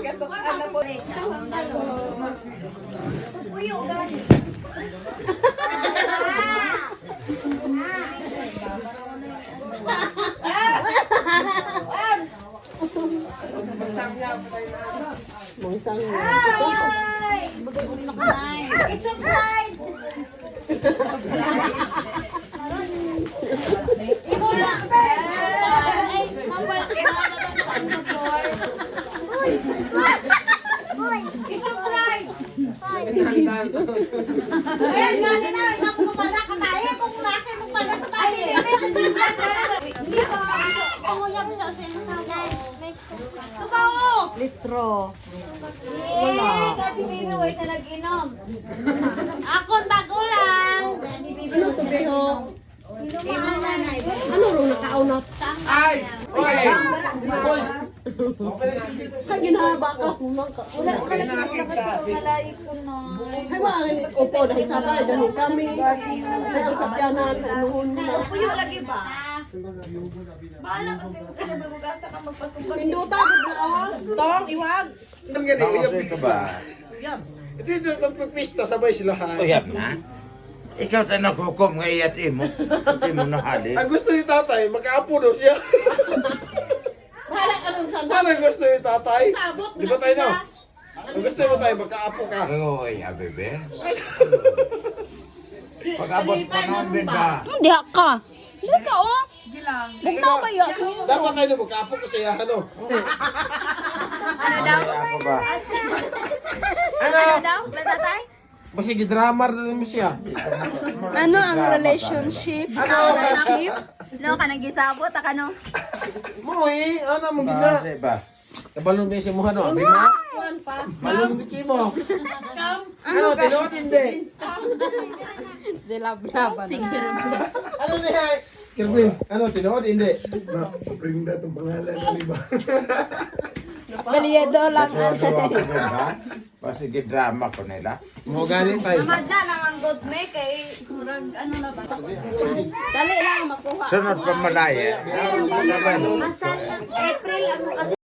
Katukaan na po. Uyo, gani. Mangsang Ay! Isang line! Imula ka! Ay, mawal ka na sa floor. Isang line! Ayan, gani na. Ako kumada ka tayo. Kung laki mo pala sa bahay. Hindi ko. Pangulap siya sa inasal. Tubaw! litro. Wala. Dati baby, wait na nag-inom. Akon bagulang. Ano to, Beho? Ano ro nakaunap? Ay! Oy! Kaya ginabakas mo man ka. Wala ka malay ko na. Ay, mga upo dahil sabay. Dahil kami. Dahil sa piyanan. Anuhon mo. Puyo lagi ba? Bahala kasi mo tayo magugasta ka magpasumpa. Pinduta, good na all. Tong, iwag. Ang gani, uyab Nakasay ka ba? Ito yung pagpista, sabay sila ha. Uyab na? Ikaw tayo naghukom nga iyat imo. Ito mo nahali. Ang gusto ni tatay, makaapo daw siya. Bahala ka rin sa Ano ang gusto ni tatay? sabot. Di ba tayo na? Ang gusto mo tayo, makaapo ka. Uy, abebe. Pag-abot pa naman din ba? Hindi ka. Hindi ka, oh. Bugnaw ba yun? Dapat tayo na makaapo kasi ano. Ano daw? Ako ba? Ano? Daw? Tatay? Basta gidramar na mo siya. Ano ang relationship? Relationship? No, ka nag-isabot, ka no? Mo eh, ano mo gina? Kasi ba? Kabalong din si mo ano, abin na? Balong din mo. Ano, tinawag hindi. Ano niya? Kirby, ano, tinawag hindi. Bring that ang pangalan, di ba? Baliyado lang. Sige drama ko nila. Mo galing tayo. Madla lang ang good make kay murag ano na ba? Dali lang makuha. Sunod pa malaya. April, ano kasi